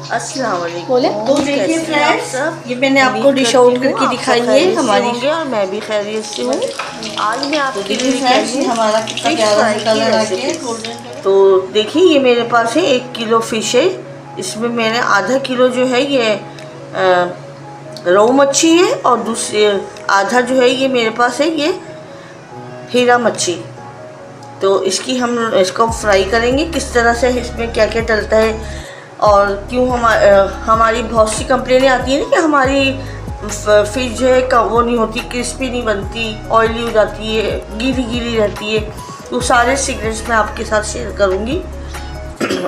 अस्सलाम वालेकुम। बोले तो देखिए फ्रेंड्स, ये मैंने आपको डिश आउट करके दिखाई है हमारी, और मैं भी खैरियत से हूँ। आज मैं तो आपके देखिए लिए फ्रेंड्स ये हमारा कितना फिश प्यारा फ्राई सा की कलर आ रेसिपी। गया है। तो देखिए ये मेरे पास है 1 किलो फिश है। इसमें मैंने आधा किलो जो है ये रोहू मच्छी है, और दूसरे आधा जो है ये मेरे पास है ये हीरा मच्छी। तो इसको फ्राई करेंगे। किस तरह से इसमें क्या क्या डलता है और क्यों हमारी बहुत सी कंप्लेनें आती हैं ना कि हमारी फिश जो है वो नहीं होती, क्रिस्पी नहीं बनती, ऑयली हो जाती है, गीली गीली रहती है। तो सारे सीक्रेट्स मैं आपके साथ शेयर करूँगी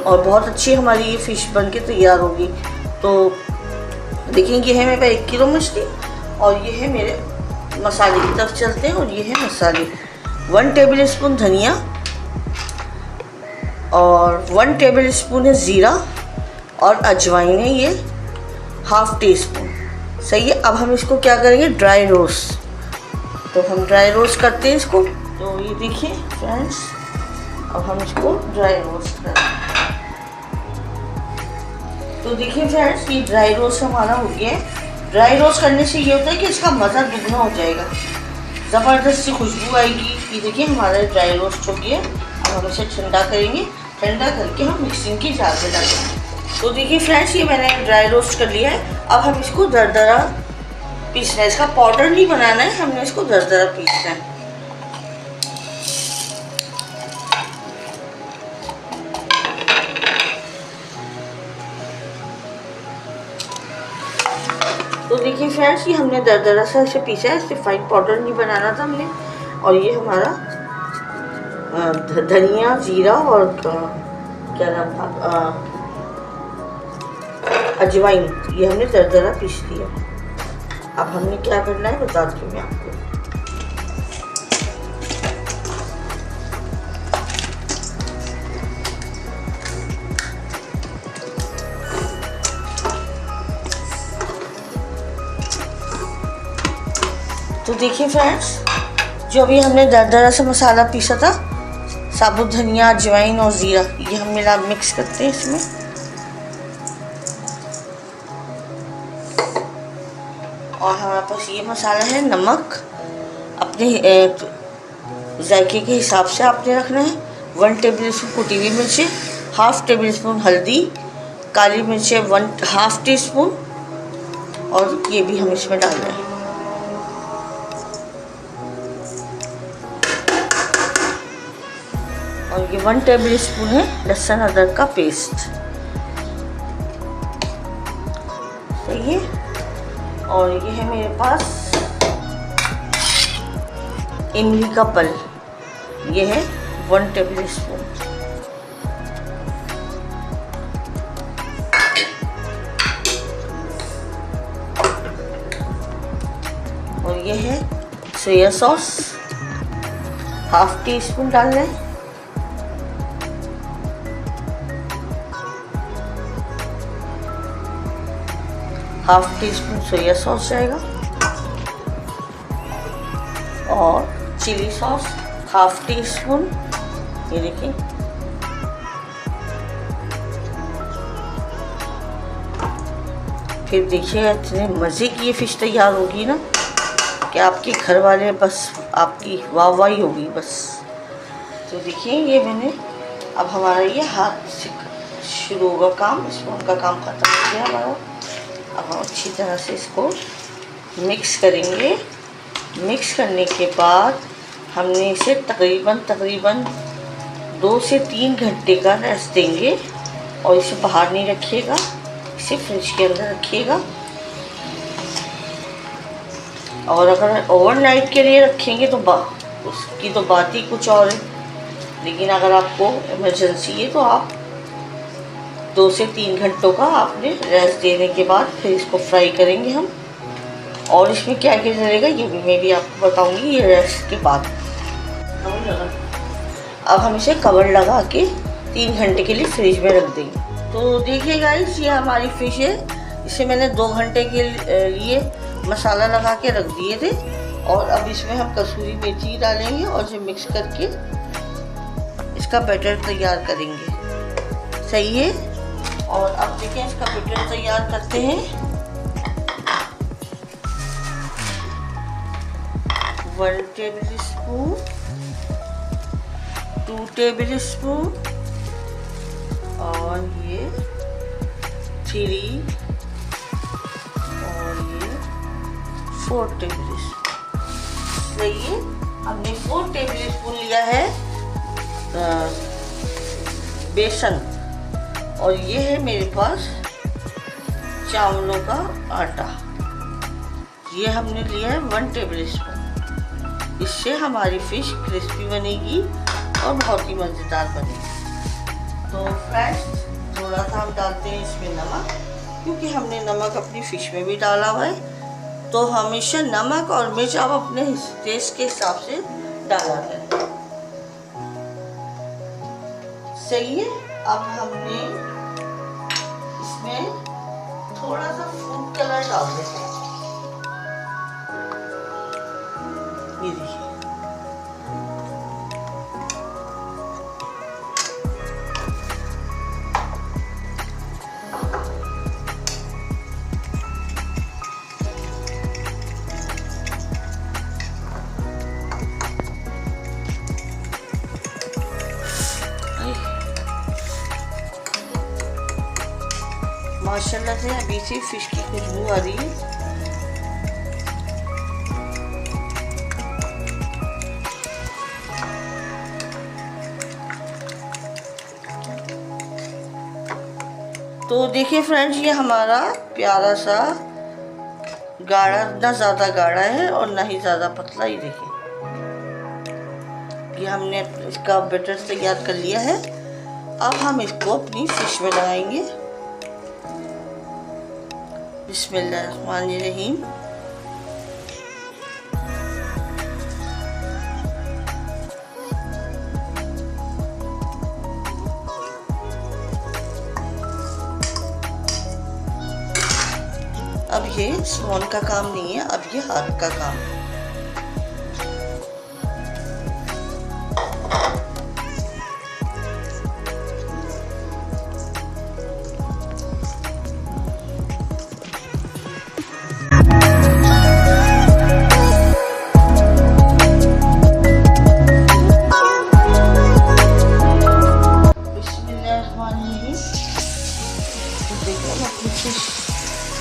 और बहुत अच्छी हमारी ये फ़िश बन के तैयार होगी। तो देखिए ये है मेरे पास 1 किलो मछली, और ये है मेरे मसाले की तरफ चलते हैं। और ये है मसाले, 1 टेबल स्पून धनिया, और 1 टेबल स्पून है ज़ीरा, और अजवाइन है ये 1/2 टीस्पून। सही है। अब हम इसको क्या करेंगे, ड्राई रोस्ट। तो हम ड्राई रोस्ट करते हैं इसको। तो ये देखिए फ्रेंड्स, अब हम इसको ड्राई रोस्ट करेंगे। तो देखिए फ्रेंड्स, ये ड्राई रोस्ट हमारा हो गया है। ड्राई रोस्ट करने से ये होता है कि इसका मज़ा दुगना हो जाएगा, ज़बरदस्त सी खुशबू आएगी। ये देखिए हमारा ड्राई रोस्ट हो गया। अब हम इसे ठंडा करेंगे, ठंडा करके हम मिक्सिंग की जार में डालेंगे। तो देखिए फ्रेंड्स, ये मैंने ड्राई रोस्ट कर लिया है। अब हम इसको दरदरा पीसना है। इसका पाउडर नहीं बनाना है, हमने इसको दरदरा पीसना है। तो देखिए फ्रेंड्स, ये हमने दरदरा सा इसे पीसा है, इसे फाइन पाउडर नहीं बनाना था हमने। और ये हमारा धनिया, जीरा और क्या नाम था, अजवाइन, ये हमने दरदरा पीस लिया। अब हमने क्या करना है बताती हूँ मैं आपको। तो देखिए फ्रेंड्स, जो अभी हमने दरदरा सा मसाला पीसा था, साबुत धनिया, अजवाइन और ज़ीरा, ये हम मिला मिक्स करते हैं इसमें। और हमारे पास ये मसाला है, नमक अपने जायके के हिसाब से आपने रखना है। 1 टेबल स्पून कुटी हुई मिर्ची, 1/2 टेबल स्पून हल्दी, काली मिर्च 1/2 टीस्पून, और ये भी हम इसमें डाल रहे हैं। और ये 1 टेबल स्पून है लहसुन अदरक का पेस्ट। सही है। और ये है मेरे पास इमली का पल, ये है 1 टेबल स्पून। और ये है सोया सॉस, 1/2 टीस्पून डाल रहे हैं। Half tea spoon soya sauce जाएगा, और चिली सॉस 1/2 टीस्पून। ये देखिए, फिर देखिए इतने मज़े की ये फ़िश तैयार होगी ना कि आपके घर वाले बस आपकी वाहवाही होगी बस। तो देखिए ये मैंने, अब हमारा ये हाथ से शुरू होगा काम, स्पून का काम ख़त्म हो गया हमारा। अब हम अच्छी तरह से इसको मिक्स करेंगे। मिक्स करने के बाद हमने इसे तकरीबन 2 से 3 घंटे का रेस्ट देंगे, और इसे बाहर नहीं रखिएगा, इसे फ्रिज के अंदर रखिएगा। और अगर ओवरनाइट के लिए रखेंगे तो उसकी तो बात ही कुछ और है। लेकिन अगर आपको इमरजेंसी है तो आप 2 से 3 घंटों का आपने रेस्ट देने के बाद फिर इसको फ्राई करेंगे हम। और इसमें क्या क्या डलेगा ये भी मैं आपको बताऊंगी ये रेस्ट के बाद। अब हम इसे कवर लगा के 3 घंटे के लिए फ्रिज में रख देंगे। तो देखिए गाइस, ये हमारी फ़िश है। इसे मैंने 2 घंटे के लिए मसाला लगा के रख दिए थे। और अब इसमें हम कसूरी मेथी डालेंगे और इसे मिक्स करके इसका बैटर तैयार करेंगे। सही है। और अब देखिए इसका बैटर तैयार करते हैं। 1 टेबल स्पून, 2 टेबल स्पून और ये 3 और ये 4 टेबल स्पून। देखिए हमने 4 टेबल स्पून लिया है बेसन, और ये है मेरे पास चावलों का आटा। ये हमने लिया है 1 टेबल स्पून। इससे हमारी फ़िश क्रिस्पी बनेगी और बहुत ही मज़ेदार बनेगी। तो फ्रेंड्स थोड़ा सा हम डालते हैं इसमें नमक, क्योंकि हमने नमक अपनी फ़िश में भी डाला हुआ है। तो हमेशा नमक और मिर्च आप अपने टेस्ट के हिसाब से डाला करें। सही है। अब हमने इसमें थोड़ा सा फूड कलर डाल देते हैं। ये देखिए, माशाल्लाह से अभी से फिश की खुशबू आ रही है। तो देखिए फ्रेंड्स, ये हमारा प्यारा सा गाढ़ा, ना ज़्यादा गाढ़ा है और ना ही ज़्यादा पतला। ही देखिए, ये हमने इसका बैटर तैयार कर लिया है। अब हम इसको अपनी फिश में लगाएंगे। बिस्मिल्लाहिर्रहमानिर्रहीम। अब ये स्पून का काम नहीं है, अब ये हाथ का काम है।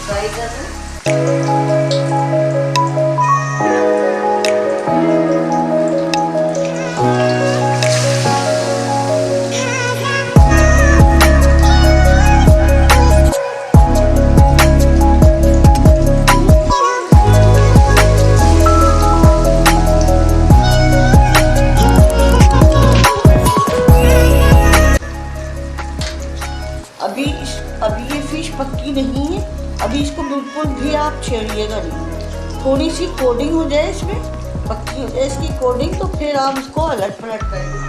फ्राई कर रहे हैं। अभी ये फिश पक्की नहीं है, अभी इसको बिल्कुल भी आप छेड़िएगा नहीं। थोड़ी सी कोटिंग हो जाए, इसमें पक्की हो जाए इसकी कोटिंग, तो फिर आप इसको अलट पलट करेंगे।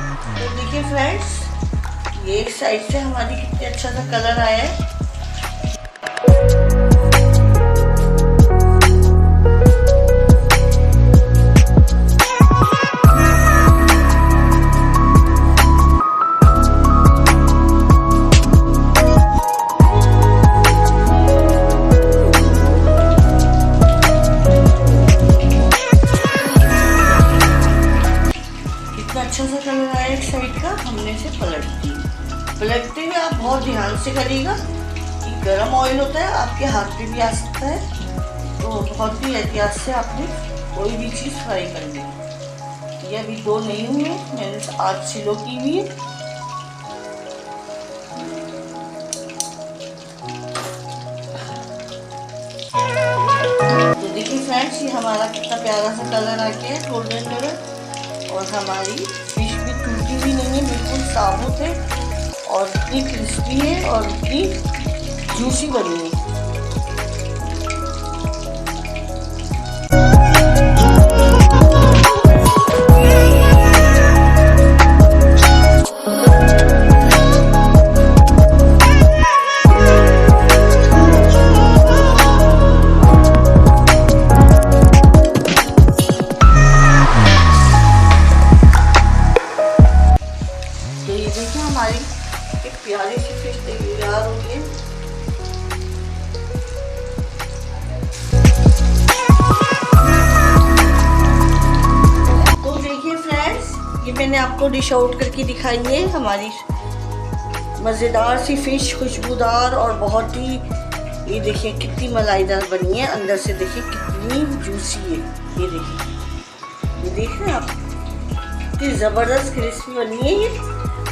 तो देखिए फ्रेंड्स, ये एक साइड से हमारी कितनी अच्छा सा कलर आया है। अच्छा सा कलर आया एक साइड का, हमने इसे पलट दी। पलटते हुए आप बहुत ध्यान से करिएगा कि गर्म ऑयल होता है, आपके हाथ पे भी आ सकता है। तो बहुत ही एहतियात से आपने कोई भी चीज़ फ्राई करनी है। ये अभी 2 नहीं हुए, मैंने आज स्लो की हुई है। तो देखिए फ्रेंड्स, ये हमारा कितना प्यारा सा कलर आ गया है, गोल्डन कलर। और हमारी फिश भी टूटी हुई नहीं है, बिल्कुल साबुत है और इतनी क्रिस्पी है और इतनी जूसी बनी है। हमारी एक प्यारी सी फिश तैयार हो गई है। आपको डिश आउट करके दिखाएंगे हमारी मज़ेदार सी फ़िश, खुशबूदार और बहुत ही, ये देखिए कितनी मलाईदार बनी है, अंदर से देखिए कितनी जूसी है। ये देखिए, ये देख रहे हैं आप, कितनी ज़बरदस्त क्रिस्पी बनी है ये।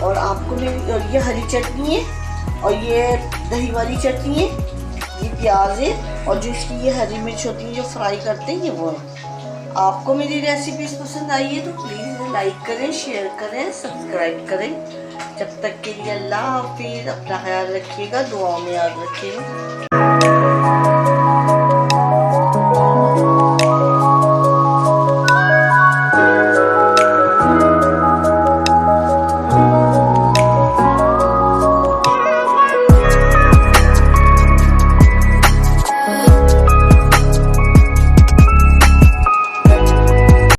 और आपको मेरी, और ये हरी चटनी है और ये दही वाली चटनी है, ये प्याज है और जो इसकी ये हरी मिर्च होती है जो फ्राई करते हैं ये वो है। आपको मेरी रेसिपीज पसंद आई है तो प्लीज़ लाइक करें, शेयर करें, सब्सक्राइब करें। जब तक के लिए अल्लाह हाफिज़, अपना ख्याल रखिएगा, दुआओं में याद रखिएगा।